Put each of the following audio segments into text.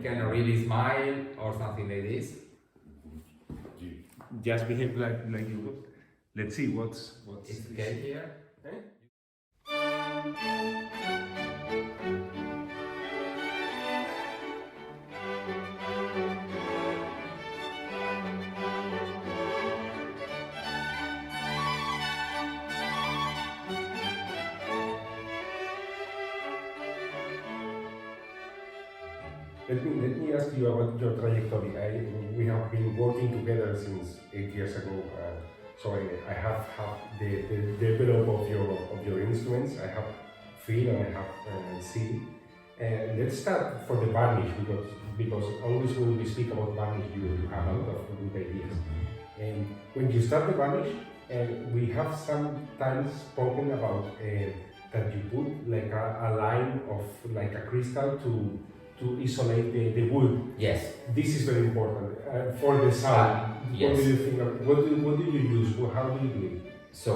can really smile or something like this. Just behave like you would. Let's see what's It's okay here. Eh? Let me ask you about your trajectory. We have been working together since 8 years ago, so I have the develop of your instruments. I have feel and I have see. Let's start for the varnish because always when we speak about varnish, you have a lot of good ideas. And when you start the varnish, we have sometimes spoken about that you put like a line of like a crystal to isolate the wood. Yes. This is very important for the sound. Yes. What do you think? What do you use? How do you do it? So,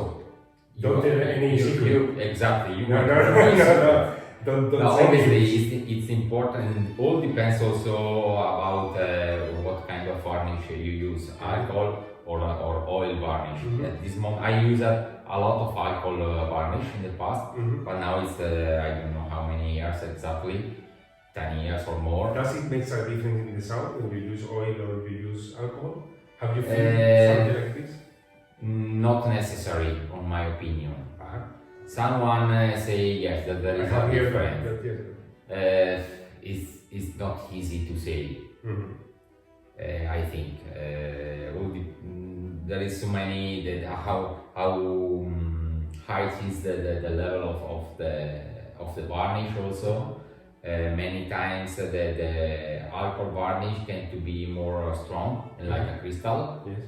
Don't tell any secret. Exactly. You No, want no, to no, use- no, no. Don't No, say obviously this. it's important. It all depends also about what kind of varnish you use, alcohol or oil varnish. Mhm. At this moment, I use a lot of alcohol varnish in the past, Mhm. but now it's I don't know how many years exactly, 10 years or more. Does it make a difference in the sound when you use oil or you use alcohol? Have you felt something like this? Not necessary, on my opinion. Uh-huh. Someone say yes that there I is a have heard difference. that, yes. It's not easy to say. Mhm. I think there is so many that how high is the level of the varnish also. Many times the alcohol varnish tend to be more strong and like a crystal. Yes.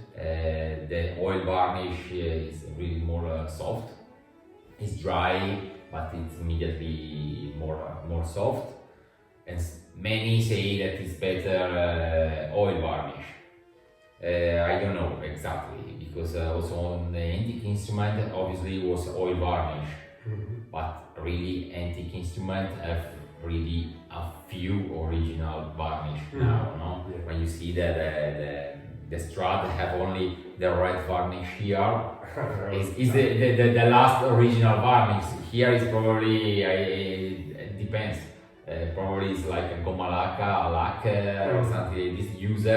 The oil varnish is really more soft. It's dry, but it's immediately more soft. And many say that it's better oil varnish. I don't know exactly because also on the antique instrument obviously it was oil varnish, but really antique instrument have really a few original varnish now. No, Yeah. when you see that the Strad have only the red varnish here. Is the last original varnish. Here is probably it depends. Probably it's like a Gomalaka, a lacquer or something like this used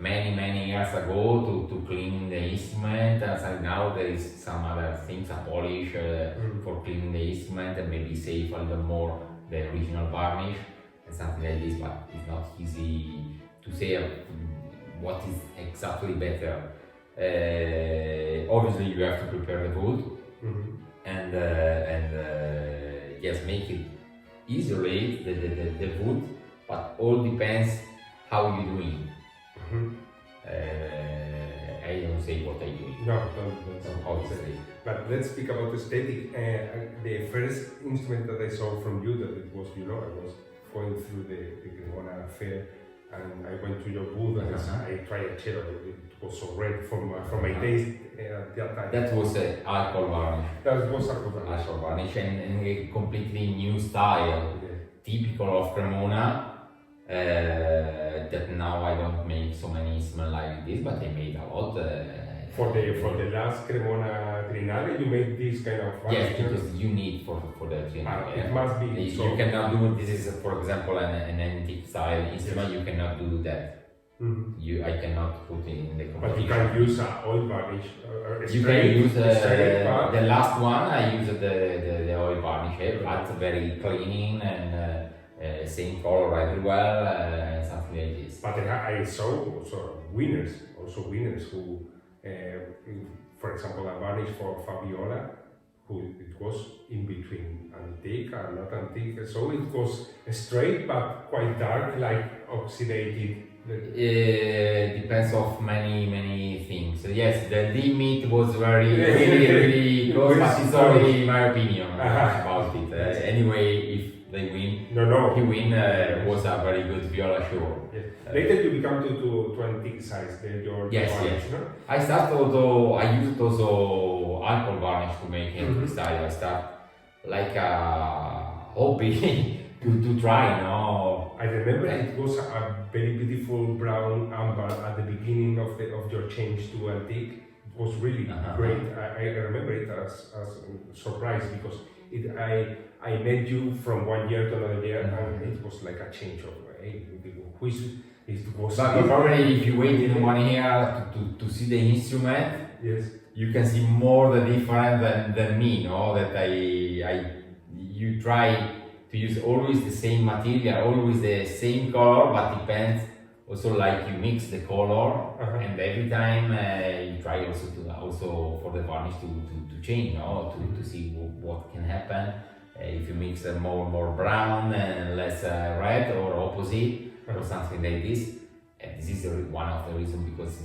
many years ago to clean the instrument, and so now there is some other things, a polish for cleaning the instrument and maybe save a little more the original varnish and something like this, but it's not easy to say what is exactly better. Obviously you have to prepare the wood and just make it isolate the wood, but all depends how you doing. I don't say what I do. No, don't. Obviously. But let's speak about aesthetic. The first instrument that I saw from you, that it was, I was going through the Cremona fair, and I went to your booth and I tried a cello. It was so red for my taste at that time. That was alcohol varnish. That was alcohol varnish. Alcohol varnish and a completely new style, typical of Cremona. That now I don't make so many instruments like this, but I made a lot. For the last Cremona Trinale, you made this kind of varnish. Yes, because you need for the Trinale. It must be. You cannot do this is for example an antique style instrument. You cannot do that. I cannot put it in the competition. But you can use oil varnish. You can use but the last one. I used the oil varnish, but very clean and same color everywhere, something like this. But I saw also winners who, for example, a varnish for Fabiola, who it was in between antique and not antique, so it was straight but quite dark, like oxidated. Depends of many things. Yes, the limit was really close, but it's only my opinion about it. Anyway, if they win, he win was a very good viola, sure. Yes. Later you become to antique size, your yes. no? I used also alcohol varnish to make antique style. I start like a hobby to try, I remember it was a very beautiful brown amber at the beginning of your change to antique. It was really great. I remember it as a surprise because I met you from one year to another year, and it was like a change of which it was. But probably if you wait in 1 year to see the instrument, yes, you can see more the difference than me. No, that you try to use always the same material, always the same color, but depends also like you mix the color, and every time you try also for the varnish to change, no, to see what can happen if you mix more brown and less red or opposite or something like this. And this is one of the reasons because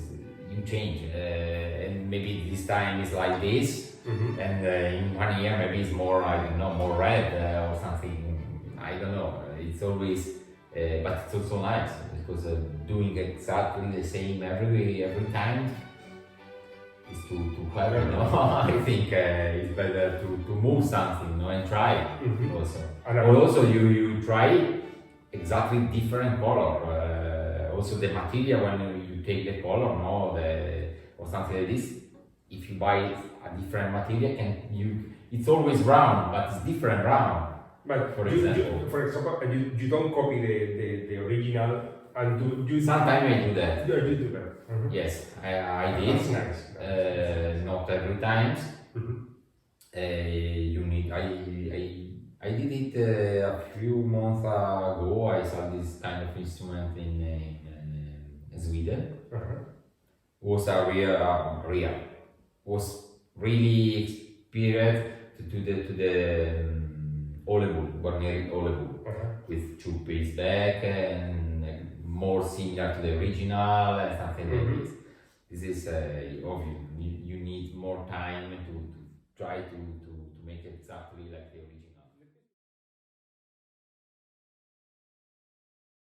you change, and maybe this time is like this, and in 1 year maybe it's more, I don't know, more red or something. I don't know. It's always, but it's also nice because doing exactly the same every time is too clever. No, I think it's better to move something, no, and try also. Or also you try exactly different color. Also the material when you take the color, no, or something like this. If you buy a different material, it's always brown, but it's different brown. But for example, you don't copy the original and do. Sometimes I do that. You do that. Yes, I did. That's nice. Not every time. You need. I did it a few months ago. I saw this kind of instrument in Sweden. Was a real. Was really experienced to the Barnier Olebull with 2-piece back and more similar to the original and something like this. This is obvious. You need more time to try to make it exactly like the original.